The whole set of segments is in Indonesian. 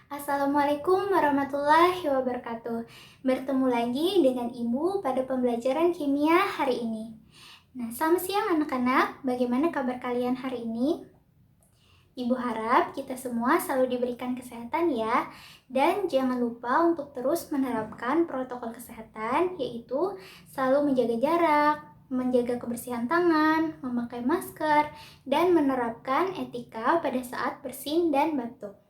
Assalamualaikum warahmatullahi wabarakatuh. Bertemu lagi dengan Ibu pada pembelajaran kimia hari ini. Nah, selamat siang anak-anak. Bagaimana kabar kalian hari ini? Ibu harap kita semua selalu diberikan kesehatan ya. Dan jangan lupa untuk terus menerapkan protokol kesehatan, yaitu selalu menjaga jarak, menjaga kebersihan tangan, memakai masker, dan menerapkan etika pada saat bersin dan batuk.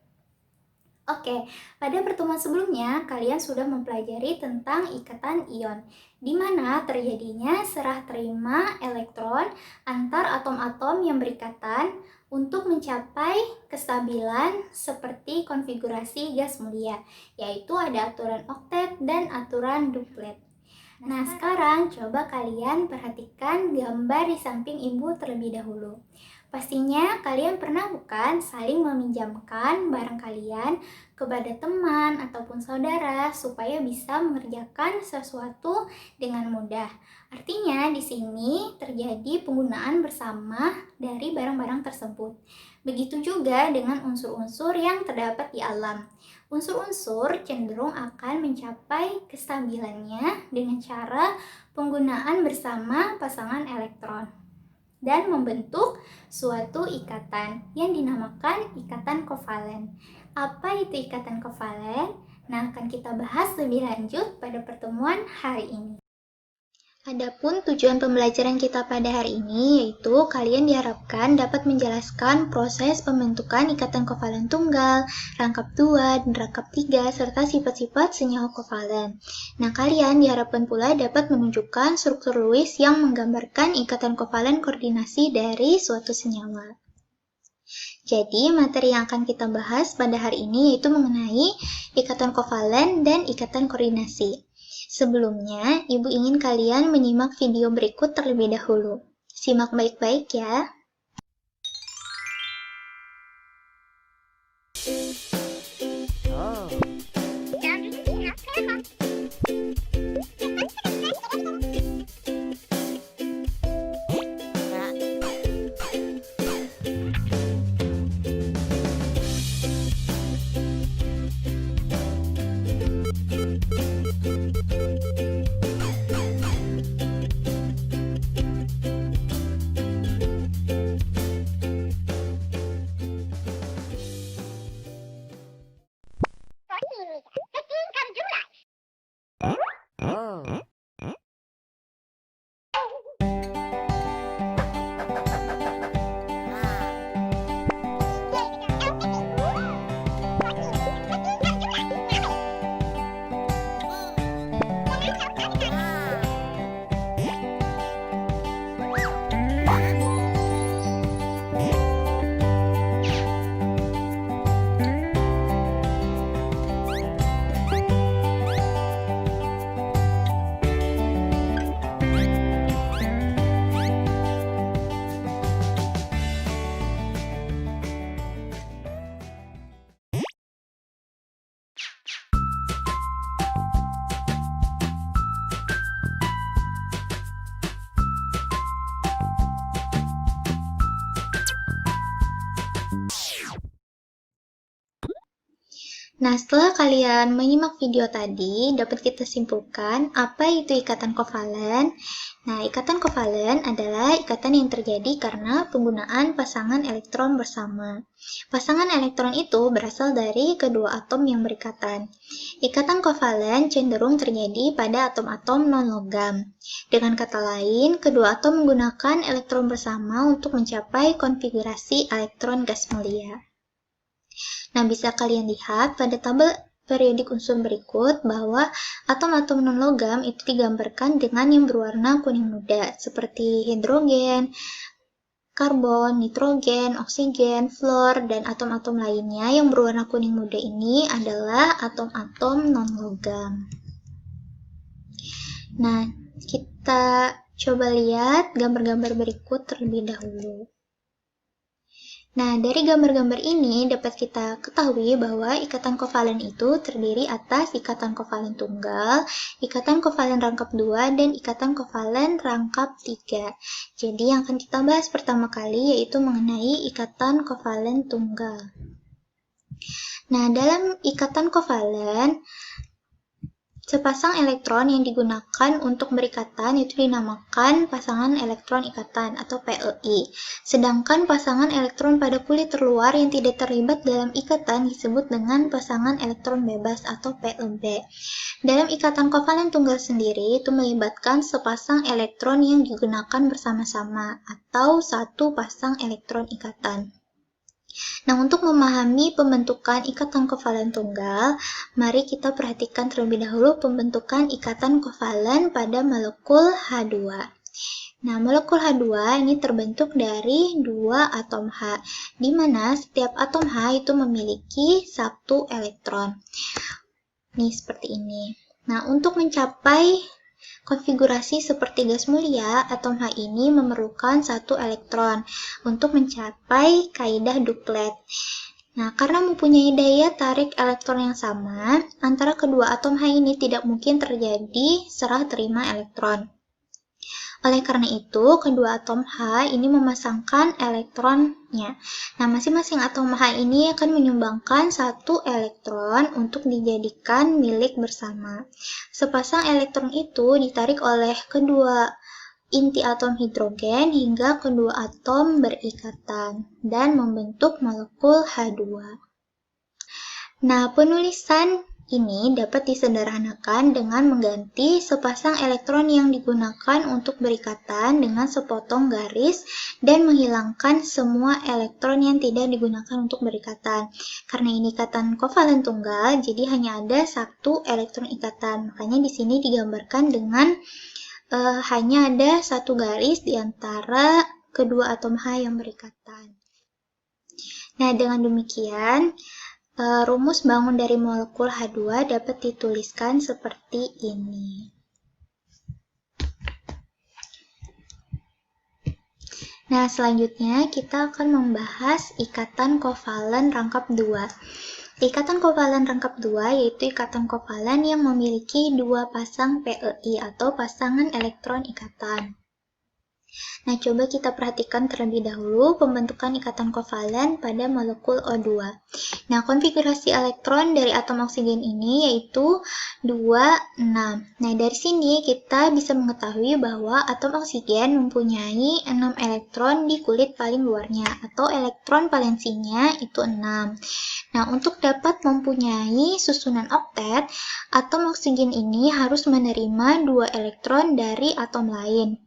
Oke, pada pertemuan sebelumnya kalian sudah mempelajari tentang ikatan ion, di mana terjadinya serah terima elektron antar atom-atom yang berikatan untuk mencapai kestabilan seperti konfigurasi gas mulia, yaitu ada aturan oktet dan aturan duplet. Nah, sekarang coba kalian perhatikan gambar di samping ibu terlebih dahulu. Pastinya kalian pernah bukan saling meminjamkan barang kalian kepada teman ataupun saudara supaya bisa mengerjakan sesuatu dengan mudah. Artinya di sini terjadi penggunaan bersama dari barang-barang tersebut. Begitu juga dengan unsur-unsur yang terdapat di alam. Unsur-unsur cenderung akan mencapai kestabilannya dengan cara penggunaan bersama pasangan elektron dan membentuk suatu ikatan yang dinamakan ikatan kovalen. Apa itu ikatan kovalen? Nah, akan kita bahas lebih lanjut pada pertemuan hari ini. Adapun tujuan pembelajaran kita pada hari ini yaitu kalian diharapkan dapat menjelaskan proses pembentukan ikatan kovalen tunggal, rangkap 2, dan rangkap 3, serta sifat-sifat senyawa kovalen. Nah, kalian diharapkan pula dapat menunjukkan struktur Lewis yang menggambarkan ikatan kovalen koordinasi dari suatu senyawa. Jadi, materi yang akan kita bahas pada hari ini yaitu mengenai ikatan kovalen dan ikatan koordinasi. Sebelumnya, Ibu ingin kalian menyimak video berikut terlebih dahulu. Simak baik-baik ya. Nah, setelah kalian menyimak video tadi, dapat kita simpulkan apa itu ikatan kovalen. Nah, ikatan kovalen adalah ikatan yang terjadi karena penggunaan pasangan elektron bersama. Pasangan elektron itu berasal dari kedua atom yang berikatan. Ikatan kovalen cenderung terjadi pada atom-atom non-logam. Dengan kata lain, kedua atom menggunakan elektron bersama untuk mencapai konfigurasi elektron gas mulia. Nah, bisa kalian lihat pada tabel periodik unsur berikut bahwa atom-atom non-logam itu digambarkan dengan yang berwarna kuning muda, seperti hidrogen, karbon, nitrogen, oksigen, fluor, dan atom-atom lainnya yang berwarna kuning muda ini adalah atom-atom non-logam. Nah, kita coba lihat gambar-gambar berikut terlebih dahulu. Nah, dari gambar-gambar ini dapat kita ketahui bahwa ikatan kovalen itu terdiri atas ikatan kovalen tunggal, ikatan kovalen rangkap 2, dan ikatan kovalen rangkap 3. Jadi yang akan kita bahas pertama kali yaitu mengenai ikatan kovalen tunggal. Nah, dalam ikatan kovalen, sepasang elektron yang digunakan untuk berikatan itu dinamakan pasangan elektron ikatan atau PEI. Sedangkan pasangan elektron pada kulit terluar yang tidak terlibat dalam ikatan disebut dengan pasangan elektron bebas atau PEB. Dalam ikatan kovalen tunggal sendiri itu melibatkan sepasang elektron yang digunakan bersama-sama atau satu pasang elektron ikatan. Nah, untuk memahami pembentukan ikatan kovalen tunggal, mari kita perhatikan terlebih dahulu pembentukan ikatan kovalen pada molekul H2. Nah, molekul H2 ini terbentuk dari dua atom H, di mana setiap atom H itu memiliki satu elektron. Nih, seperti ini. Nah, untuk mencapai konfigurasi seperti gas mulia, atom H ini memerlukan satu elektron untuk mencapai kaidah duplet. Nah, karena mempunyai daya tarik elektron yang sama, antara kedua atom H ini tidak mungkin terjadi serah terima elektron. Oleh karena itu, kedua atom H ini memasangkan elektronnya. Nah, masing-masing atom H ini akan menyumbangkan satu elektron untuk dijadikan milik bersama. Sepasang elektron itu ditarik oleh kedua inti atom hidrogen hingga kedua atom berikatan dan membentuk molekul H2. Nah, penulisan ini dapat disederhanakan dengan mengganti sepasang elektron yang digunakan untuk berikatan dengan sepotong garis dan menghilangkan semua elektron yang tidak digunakan untuk berikatan. Karena ini ikatan kovalen tunggal, jadi hanya ada satu elektron ikatan. Makanya di sini digambarkan dengan hanya ada satu garis di antara kedua atom H yang berikatan. Nah, dengan demikian, rumus bangun dari molekul H2 dapat dituliskan seperti ini. Nah, selanjutnya kita akan membahas ikatan kovalen rangkap 2. Ikatan kovalen rangkap 2 yaitu ikatan kovalen yang memiliki dua pasang PEI atau pasangan elektron ikatan. Nah, coba kita perhatikan terlebih dahulu pembentukan ikatan kovalen pada molekul O2. Nah, konfigurasi elektron dari atom oksigen ini yaitu 2, 6. Nah, dari sini kita bisa mengetahui bahwa atom oksigen mempunyai 6 elektron di kulit paling luarnya, atau elektron valensinya itu 6. Nah, untuk dapat mempunyai susunan oktet, atom oksigen ini harus menerima 2 elektron dari atom lain.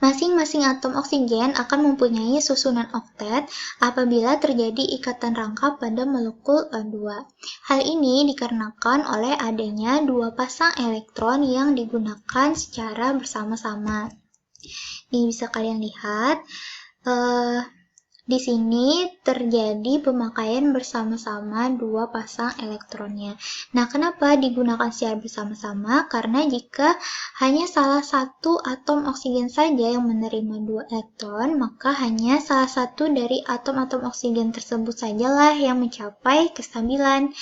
Masing-masing atom oksigen akan mempunyai susunan oktet apabila terjadi ikatan rangkap pada molekul O2. Hal ini dikarenakan oleh adanya dua pasang elektron yang digunakan secara bersama-sama. Ini bisa kalian lihat. Di sini terjadi pemakaian bersama-sama dua pasang elektronnya. Nah, kenapa digunakan secara bersama-sama? Karena jika hanya salah satu atom oksigen saja yang menerima dua elektron, maka hanya salah satu dari atom-atom oksigen tersebut sajalah yang mencapai kestabilan,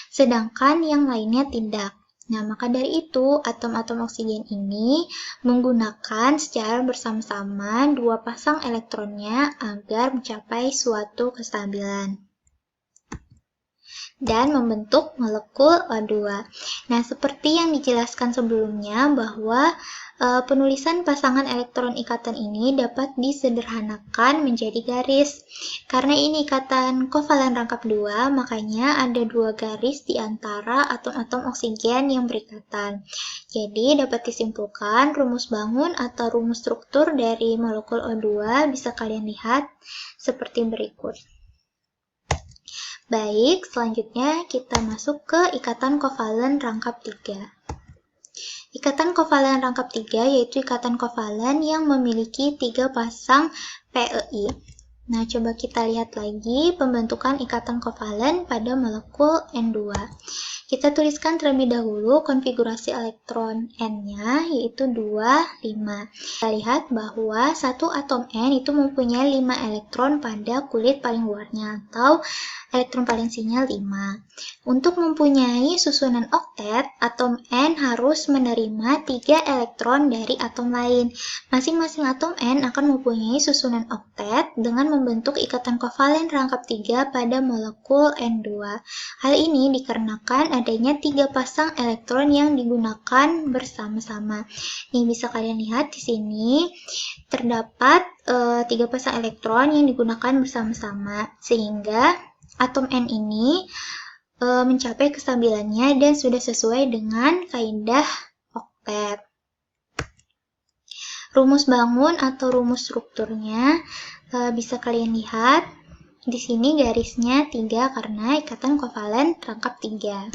sedangkan yang lainnya tidak. Nah, maka dari itu, atom-atom oksigen ini menggunakan secara bersama-sama dua pasang elektronnya agar mencapai suatu kestabilan dan membentuk molekul O2. Nah, seperti yang dijelaskan sebelumnya bahwa penulisan pasangan elektron ikatan ini dapat disederhanakan menjadi garis. Karena ini ikatan kovalen rangkap 2, makanya ada dua garis di antara atom-atom oksigen yang berikatan. Jadi, dapat disimpulkan rumus bangun atau rumus struktur dari molekul O2 bisa kalian lihat seperti berikut. Baik, selanjutnya kita masuk ke ikatan kovalen rangkap 3. Ikatan kovalen rangkap 3 yaitu ikatan kovalen yang memiliki 3 pasang PEI. Nah, coba kita lihat lagi pembentukan ikatan kovalen pada molekul N2. Kita tuliskan terlebih dahulu konfigurasi elektron N-nya, yaitu 2, 5. Kita lihat bahwa satu atom N itu mempunyai 5 elektron pada kulit paling luarnya, atau elektron valensinya 5. Untuk mempunyai susunan oktet, atom N harus menerima 3 elektron dari atom lain. Masing-masing atom N akan mempunyai susunan oktet dengan membentuk ikatan kovalen rangkap 3 pada molekul N2. Hal ini dikarenakan adanya 3 pasang elektron yang digunakan bersama-sama. Nih bisa kalian lihat di sini terdapat 3 pasang elektron yang digunakan bersama-sama, sehingga atom N ini mencapai kestabilannya dan sudah sesuai dengan kaidah oktet. Rumus bangun atau rumus strukturnya bisa kalian lihat. Di sini garisnya 3 karena ikatan kovalen rangkap 3.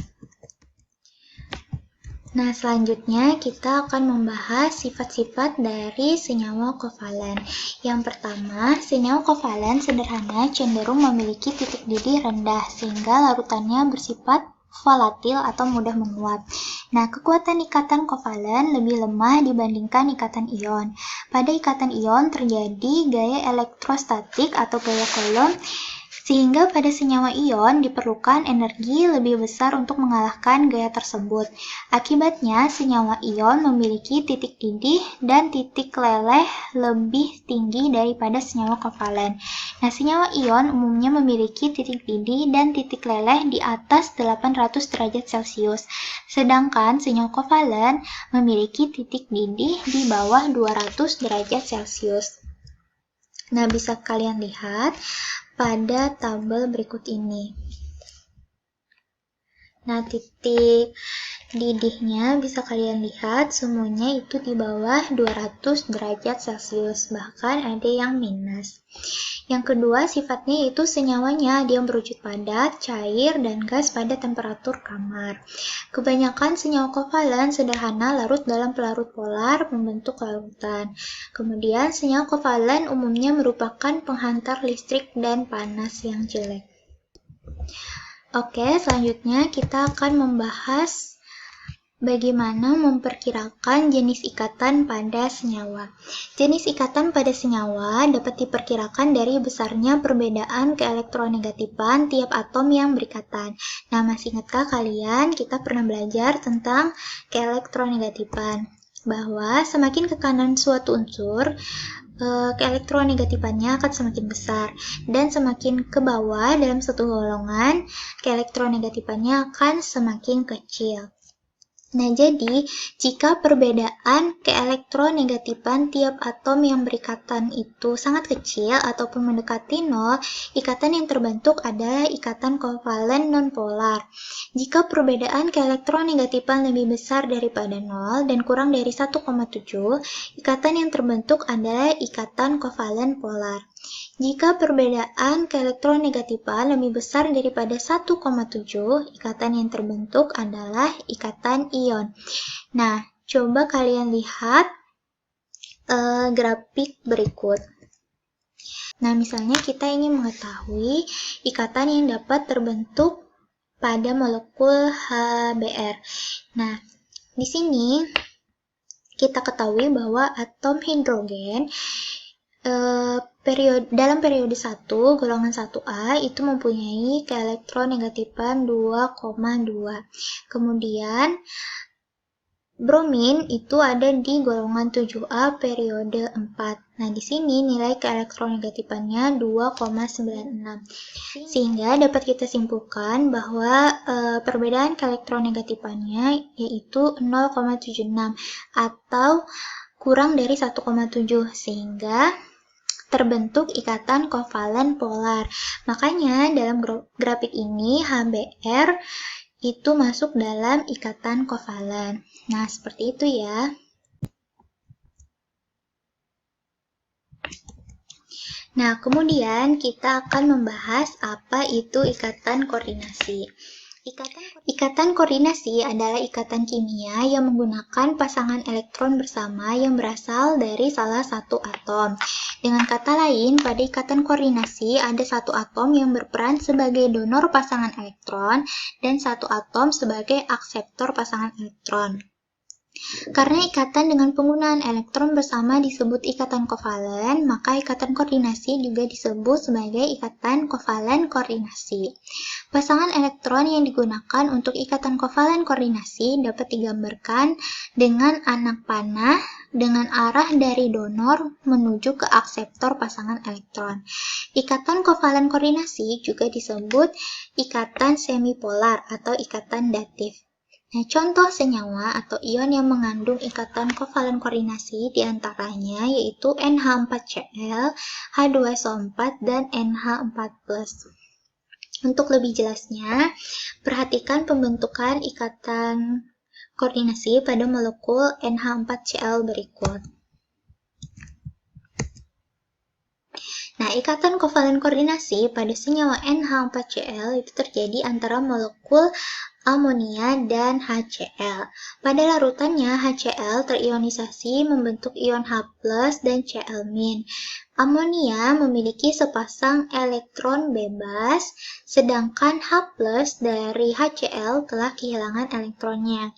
Nah, selanjutnya kita akan membahas sifat-sifat dari senyawa kovalen. Yang pertama, senyawa kovalen sederhana cenderung memiliki titik didih rendah sehingga larutannya bersifat volatil atau mudah menguap. Nah, kekuatan ikatan kovalen lebih lemah dibandingkan ikatan ion. Pada ikatan ion terjadi gaya elektrostatik atau gaya Coulomb, sehingga pada senyawa ion diperlukan energi lebih besar untuk mengalahkan gaya tersebut. Akibatnya, senyawa ion memiliki titik didih dan titik leleh lebih tinggi daripada senyawa kovalen. Nah, senyawa ion umumnya memiliki titik didih dan titik leleh di atas 800 derajat Celcius, sedangkan senyawa kovalen memiliki titik didih di bawah 200 derajat Celcius. Nah, bisa kalian lihat pada tabel berikut ini. Nah, titik didihnya bisa kalian lihat semuanya itu di bawah 200 derajat Celcius, bahkan ada yang minus. Yang kedua sifatnya yaitu senyawanya dia berwujud padat, cair, dan gas pada temperatur kamar. Kebanyakan senyawa kovalen sederhana larut dalam pelarut polar membentuk larutan. Kemudian senyawa kovalen umumnya merupakan penghantar listrik dan panas yang jelek. Oke, selanjutnya kita akan membahas bagaimana memperkirakan jenis ikatan pada senyawa. Jenis ikatan pada senyawa dapat diperkirakan dari besarnya perbedaan keelektronegatifan tiap atom yang berikatan. Nah, masih ingatkah kalian kita pernah belajar tentang keelektronegatifan? Bahwa semakin ke kanan suatu unsur, keelektronegatifannya akan semakin besar, dan semakin ke bawah dalam satu golongan, keelektronegatifannya akan semakin kecil. Nah, jadi jika perbedaan keelektronegatifan tiap atom yang berikatan itu sangat kecil ataupun mendekati nol, ikatan yang terbentuk adalah ikatan kovalen nonpolar. Jika perbedaan keelektronegatifan lebih besar daripada nol dan kurang dari 1,7, ikatan yang terbentuk adalah ikatan kovalen polar. Jika perbedaan keelektronegatifan lebih besar daripada 1,7, ikatan yang terbentuk adalah ikatan ion. Nah, coba kalian lihat grafik berikut. Nah, misalnya kita ingin mengetahui ikatan yang dapat terbentuk pada molekul HBr. Nah, di sini kita ketahui bahwa atom hidrogen dalam periode 1, golongan 1A itu mempunyai keelektronegatifan 2,2. Kemudian bromin itu ada di golongan 7A periode 4. Nah, di sini nilai keelektronegatifannya 2,96. Sehingga dapat kita simpulkan bahwa perbedaan keelektronegatifannya yaitu 0,76 atau kurang dari 1,7, sehingga terbentuk ikatan kovalen polar. Makanya dalam grafik ini HBr itu masuk dalam ikatan kovalen. Nah, seperti itu ya. Nah, kemudian kita akan membahas apa itu ikatan koordinasi. Ikatan koordinasi adalah ikatan kimia yang menggunakan pasangan elektron bersama yang berasal dari salah satu atom. Dengan kata lain, pada ikatan koordinasi ada satu atom yang berperan sebagai donor pasangan elektron dan satu atom sebagai akseptor pasangan elektron. Karena ikatan dengan penggunaan elektron bersama disebut ikatan kovalen, maka ikatan koordinasi juga disebut sebagai ikatan kovalen koordinasi. Pasangan elektron yang digunakan untuk ikatan kovalen koordinasi dapat digambarkan dengan anak panah dengan arah dari donor menuju ke akseptor pasangan elektron. Ikatan kovalen koordinasi juga disebut ikatan semipolar atau ikatan datif. Nah, contoh senyawa atau ion yang mengandung ikatan kovalen koordinasi diantaranya yaitu NH4Cl, H2SO4, dan NH4+. Untuk lebih jelasnya, perhatikan pembentukan ikatan koordinasi pada molekul NH4Cl berikut. Nah, ikatan kovalen koordinasi pada senyawa NH4Cl itu terjadi antara molekul amonia dan HCl. Pada larutannya, HCl terionisasi membentuk ion H+ dan Cl-. Amonia memiliki sepasang elektron bebas, sedangkan H+ dari HCl telah kehilangan elektronnya.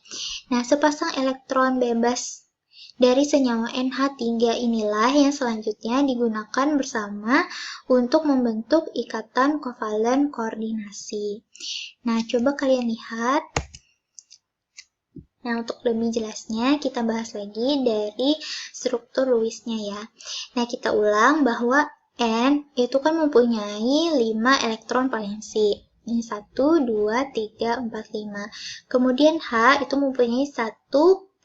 Nah, sepasang elektron bebas dari senyawa NH3 inilah yang selanjutnya digunakan bersama untuk membentuk ikatan kovalen koordinasi. Nah, coba kalian lihat. Nah, untuk lebih jelasnya kita bahas lagi dari struktur Lewisnya ya. Nah, kita ulang bahwa N itu kan mempunyai 5 elektron valensi. Ini 1, 2, 3, 4, 5. Kemudian H itu mempunyai 1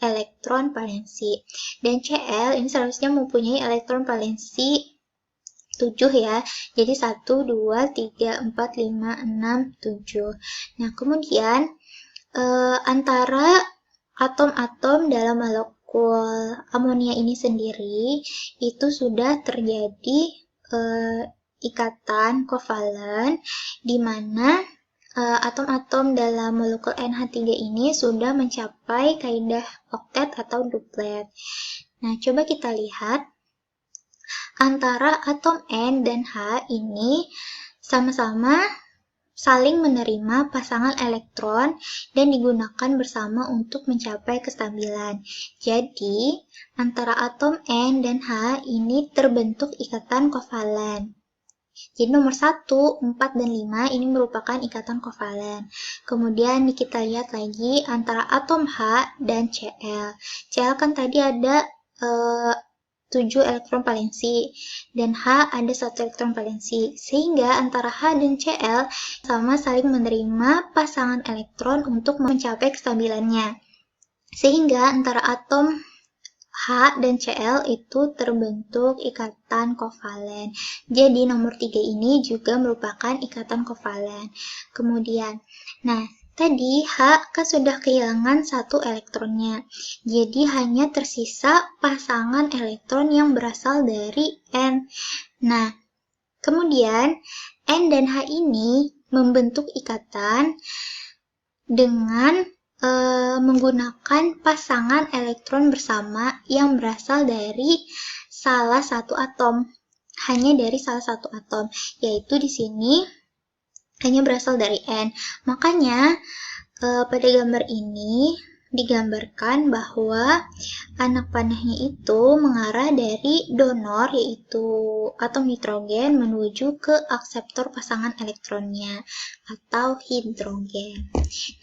elektron valensi. Dan Cl ini seharusnya mempunyai elektron valensi 7 ya. Jadi 1, 2, 3, 4, 5, 6, 7. Nah, kemudian antara atom-atom dalam molekul amonia ini sendiri itu sudah terjadi ikatan kovalen di mana atom-atom dalam molekul NH3 ini sudah mencapai kaidah oktet atau duplet. Nah, coba kita lihat. Antara atom N dan H ini sama-sama saling menerima pasangan elektron dan digunakan bersama untuk mencapai kestabilan. Jadi, antara atom N dan H ini terbentuk ikatan kovalen. Jadi nomor 1, 4, dan 5 ini merupakan ikatan kovalen. Kemudian kita lihat lagi antara atom H dan Cl. Cl kan tadi ada 7 elektron valensi dan H ada 1 elektron valensi, sehingga antara H dan Cl sama saling menerima pasangan elektron untuk mencapai kestabilannya, sehingga antara atom H dan Cl itu terbentuk ikatan kovalen. Jadi nomor 3 ini juga merupakan ikatan kovalen. Kemudian, nah tadi H kan sudah kehilangan 1 elektronnya, jadi hanya tersisa pasangan elektron yang berasal dari N. Nah, kemudian N dan H ini membentuk ikatan dengan menggunakan pasangan elektron bersama yang berasal dari salah satu atom, hanya dari salah satu atom, yaitu di sini hanya berasal dari N. Makanya pada gambar ini digambarkan bahwa anak panahnya itu mengarah dari donor yaitu atom nitrogen menuju ke akseptor pasangan elektronnya atau hidrogen.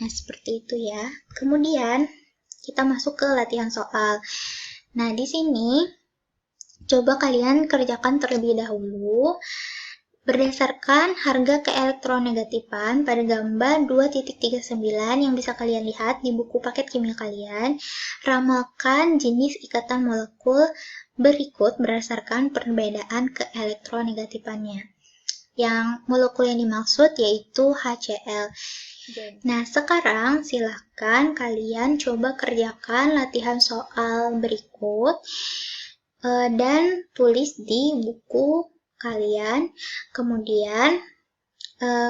Nah, seperti itu ya. Kemudian kita masuk ke latihan soal. Nah, di sini coba kalian kerjakan terlebih dahulu. Berdasarkan harga keelektronegatifan pada gambar 2.39 yang bisa kalian lihat di buku paket kimia kalian, ramalkan jenis ikatan molekul berikut berdasarkan perbedaan keelektronegatifannya. Yang molekul yang dimaksud yaitu HCl. Nah, sekarang silahkan kalian coba kerjakan latihan soal berikut dan tulis di buku kalian. Kemudian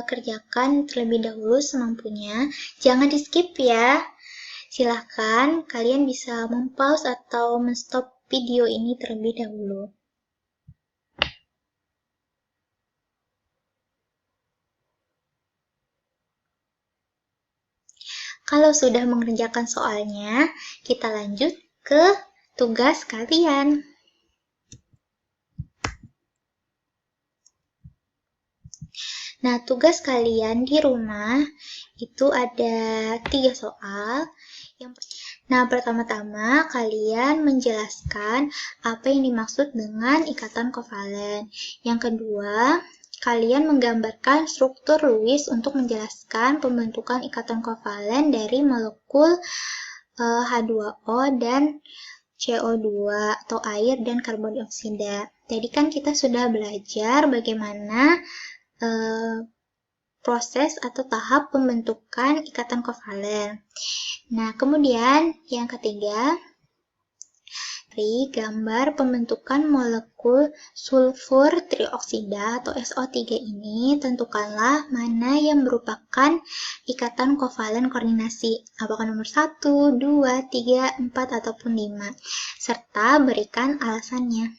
kerjakan terlebih dahulu semampunya. Jangan di-skip ya. Silahkan kalian bisa mempause atau menstop video ini terlebih dahulu. Kalau sudah mengerjakan soalnya, kita lanjut ke tugas kalian. Nah, tugas kalian di rumah itu ada 3 soal. Nah, pertama-tama kalian menjelaskan apa yang dimaksud dengan ikatan kovalen. Yang kedua, kalian menggambarkan struktur Lewis untuk menjelaskan pembentukan ikatan kovalen dari molekul H2O dan CO2 atau air dan karbon dioksida. Tadi kan kita sudah belajar bagaimana proses atau tahap pembentukan ikatan kovalen. Nah, kemudian yang ketiga, dari gambar pembentukan molekul sulfur trioksida atau SO3 ini, tentukanlah mana yang merupakan ikatan kovalen koordinasi, apakah nomor 1, 2, 3, 4, ataupun 5, serta berikan alasannya.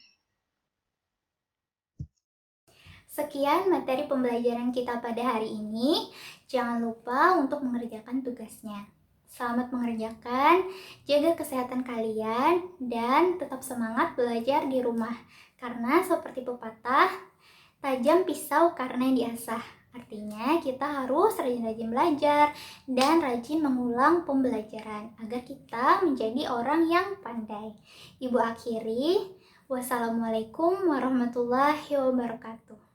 Sekian materi pembelajaran kita pada hari ini. Jangan lupa untuk mengerjakan tugasnya. Selamat mengerjakan, jaga kesehatan kalian, dan tetap semangat belajar di rumah. Karena seperti pepatah, tajam pisau karena diasah. Artinya kita harus rajin-rajin belajar dan rajin mengulang pembelajaran agar kita menjadi orang yang pandai. Ibu akhiri, wassalamualaikum warahmatullahi wabarakatuh.